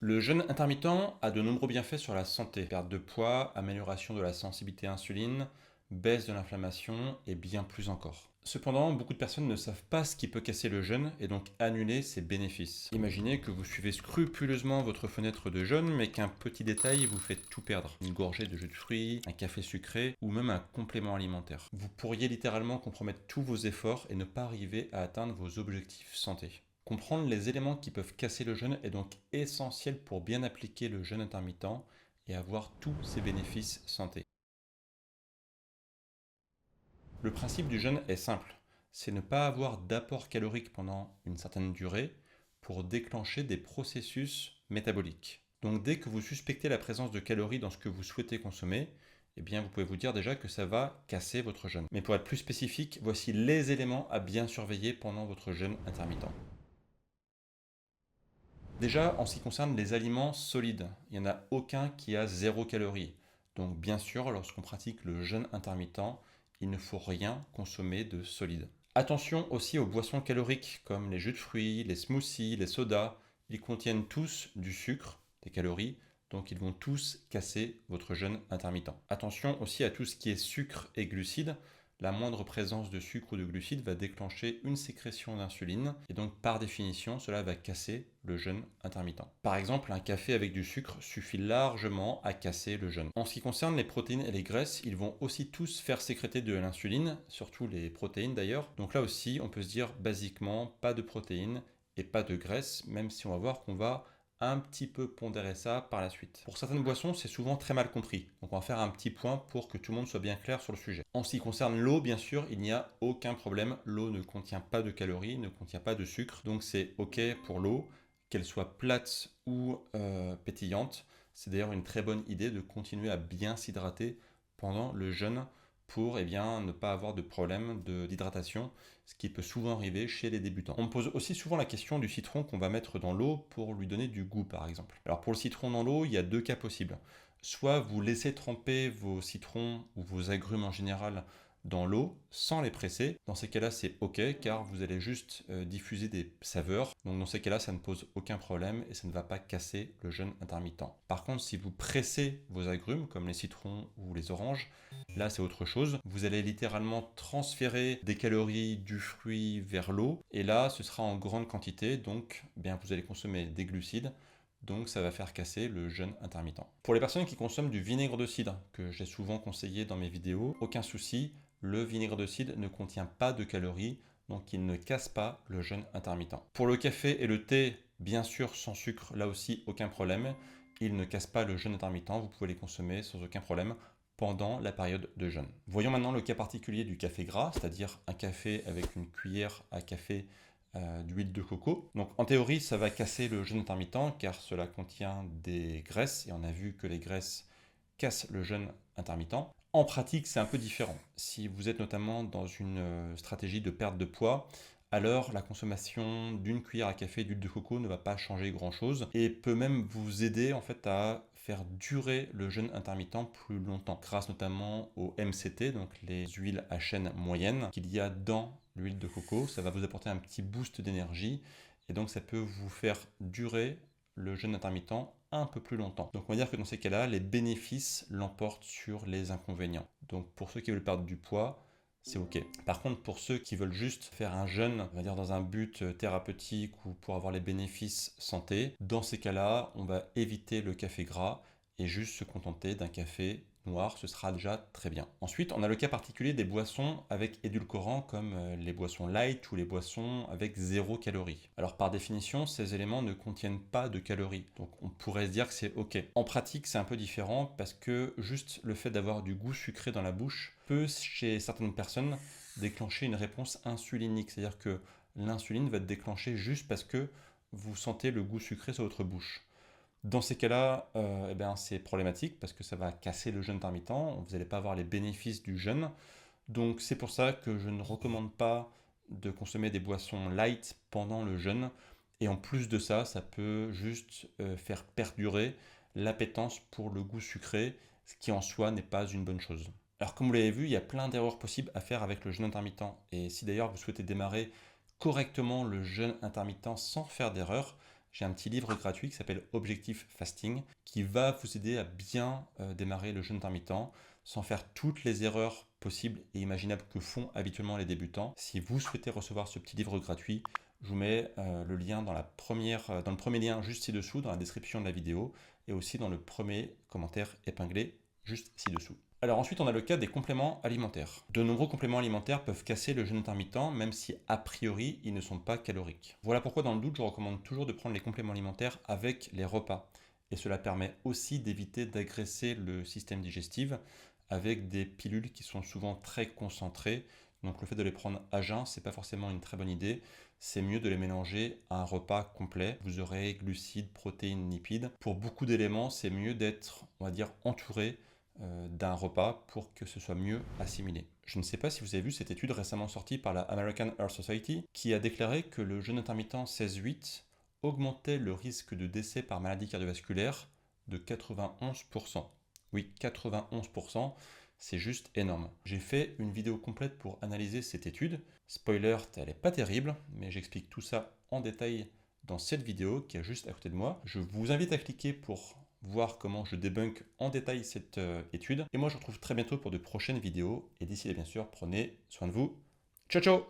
Le jeûne intermittent a de nombreux bienfaits sur la santé. Perte de poids, amélioration de la sensibilité à l'insuline, baisse de l'inflammation et bien plus encore. Cependant, beaucoup de personnes ne savent pas ce qui peut casser le jeûne et donc annuler ses bénéfices. Imaginez que vous suivez scrupuleusement votre fenêtre de jeûne, mais qu'un petit détail vous fait tout perdre. Une gorgée de jus de fruits, un café sucré ou même un complément alimentaire. Vous pourriez littéralement compromettre tous vos efforts et ne pas arriver à atteindre vos objectifs santé. Comprendre les éléments qui peuvent casser le jeûne est donc essentiel pour bien appliquer le jeûne intermittent et avoir tous ses bénéfices santé. Le principe du jeûne est simple, c'est ne pas avoir d'apport calorique pendant une certaine durée pour déclencher des processus métaboliques. Donc dès que vous suspectez la présence de calories dans ce que vous souhaitez consommer, eh bien vous pouvez vous dire déjà que ça va casser votre jeûne. Mais pour être plus spécifique, voici les éléments à bien surveiller pendant votre jeûne intermittent. Déjà, en ce qui concerne les aliments solides, il n'y en a aucun qui a 0 calorie. Donc bien sûr, lorsqu'on pratique le jeûne intermittent, il ne faut rien consommer de solide. Attention aussi aux boissons caloriques comme les jus de fruits, les smoothies, les sodas. Ils contiennent tous du sucre, des calories, donc ils vont tous casser votre jeûne intermittent. Attention aussi à tout ce qui est sucre et glucides. La moindre présence de sucre ou de glucides va déclencher une sécrétion d'insuline et donc par définition cela va casser le jeûne intermittent. Par exemple, un café avec du sucre suffit largement à casser le jeûne. En ce qui concerne les protéines et les graisses, ils vont aussi tous faire sécréter de l'insuline, surtout les protéines d'ailleurs. Donc là aussi, on peut se dire basiquement pas de protéines et pas de graisse, même si on va voir qu'on va un petit peu pondérer ça par la suite. Pour certaines boissons, c'est souvent très mal compris. Donc on va faire un petit point pour que tout le monde soit bien clair sur le sujet. En ce qui concerne l'eau, bien sûr, il n'y a aucun problème. L'eau ne contient pas de calories, ne contient pas de sucre. Donc c'est OK pour l'eau, qu'elle soit plate ou pétillante. C'est d'ailleurs une très bonne idée de continuer à bien s'hydrater pendant le jeûne pour ne pas avoir de problème d'hydratation, ce qui peut souvent arriver chez les débutants. On me pose aussi souvent la question du citron qu'on va mettre dans l'eau pour lui donner du goût par exemple. Alors pour le citron dans l'eau, il y a deux cas possibles. Soit vous laissez tremper vos citrons ou vos agrumes en général dans l'eau sans les presser. Dans ces cas-là, c'est OK car vous allez juste diffuser des saveurs. Donc dans ces cas-là, ça ne pose aucun problème et ça ne va pas casser le jeûne intermittent. Par contre, si vous pressez vos agrumes comme les citrons ou les oranges, là c'est autre chose. Vous allez littéralement transférer des calories du fruit vers l'eau et là ce sera en grande quantité donc vous allez consommer des glucides. Donc ça va faire casser le jeûne intermittent. Pour les personnes qui consomment du vinaigre de cidre, que j'ai souvent conseillé dans mes vidéos, aucun souci, le vinaigre de cidre ne contient pas de calories, donc il ne casse pas le jeûne intermittent. Pour le café et le thé, bien sûr sans sucre, là aussi aucun problème. Ils ne cassent pas le jeûne intermittent, vous pouvez les consommer sans aucun problème pendant la période de jeûne. Voyons maintenant le cas particulier du café gras, c'est-à-dire un café avec une cuillère à café d'huile de coco. Donc en théorie, ça va casser le jeûne intermittent car cela contient des graisses et on a vu que les graisses cassent le jeûne intermittent. En pratique, c'est un peu différent. Si vous êtes notamment dans une stratégie de perte de poids, alors la consommation d'une cuillère à café d'huile de coco ne va pas changer grand-chose et peut même vous aider en fait à faire durer le jeûne intermittent plus longtemps, grâce notamment au MCT, donc les huiles à chaîne moyenne qu'il y a dans l'huile de coco. Ça va vous apporter un petit boost d'énergie et donc ça peut vous faire durer le jeûne intermittent un peu plus longtemps. Donc on va dire que dans ces cas-là, les bénéfices l'emportent sur les inconvénients. Donc pour ceux qui veulent perdre du poids, c'est OK. Par contre, pour ceux qui veulent juste faire un jeûne, on va dire dans un but thérapeutique ou pour avoir les bénéfices santé, dans ces cas-là, on va éviter le café gras et juste se contenter d'un café noir, ce sera déjà très bien. Ensuite, on a le cas particulier des boissons avec édulcorants comme les boissons light ou les boissons avec 0 calorie. Alors par définition, ces éléments ne contiennent pas de calories, donc on pourrait se dire que c'est OK. En pratique, c'est un peu différent parce que juste le fait d'avoir du goût sucré dans la bouche peut, chez certaines personnes, déclencher une réponse insulinique, c'est-à-dire que l'insuline va être déclenchée juste parce que vous sentez le goût sucré sur votre bouche. Dans ces cas-là, c'est problématique parce que ça va casser le jeûne intermittent, vous n'allez pas avoir les bénéfices du jeûne. Donc c'est pour ça que je ne recommande pas de consommer des boissons light pendant le jeûne. Et en plus de ça, ça peut juste faire perdurer l'appétence pour le goût sucré, ce qui en soi n'est pas une bonne chose. Alors comme vous l'avez vu, il y a plein d'erreurs possibles à faire avec le jeûne intermittent. Et si d'ailleurs vous souhaitez démarrer correctement le jeûne intermittent sans faire d'erreur, j'ai un petit livre gratuit qui s'appelle Objectif Fasting qui va vous aider à bien démarrer le jeûne intermittent sans faire toutes les erreurs possibles et imaginables que font habituellement les débutants. Si vous souhaitez recevoir ce petit livre gratuit, je vous mets le lien dans le premier lien juste ci-dessous, dans la description de la vidéo, et aussi dans le premier commentaire épinglé juste ci-dessous. Alors ensuite, on a le cas des compléments alimentaires. De nombreux compléments alimentaires peuvent casser le jeûne intermittent, même si a priori, ils ne sont pas caloriques. Voilà pourquoi dans le doute, je recommande toujours de prendre les compléments alimentaires avec les repas. Et cela permet aussi d'éviter d'agresser le système digestif avec des pilules qui sont souvent très concentrées. Donc le fait de les prendre à jeun, c'est pas forcément une très bonne idée. C'est mieux de les mélanger à un repas complet. Vous aurez glucides, protéines, lipides. Pour beaucoup d'éléments, c'est mieux d'être, on va dire, entouré d'un repas pour que ce soit mieux assimilé. Je ne sais pas si vous avez vu cette étude récemment sortie par la American Heart Society qui a déclaré que le jeûne intermittent 16-8 augmentait le risque de décès par maladie cardiovasculaire de 91%. Oui, 91%, c'est juste énorme. J'ai fait une vidéo complète pour analyser cette étude. Spoiler, elle n'est pas terrible, mais j'explique tout ça en détail dans cette vidéo qui est juste à côté de moi. Je vous invite à cliquer pour voir comment je débunk en détail cette étude. Et moi, je vous retrouve très bientôt pour de prochaines vidéos. Et d'ici là, bien sûr, prenez soin de vous. Ciao, ciao!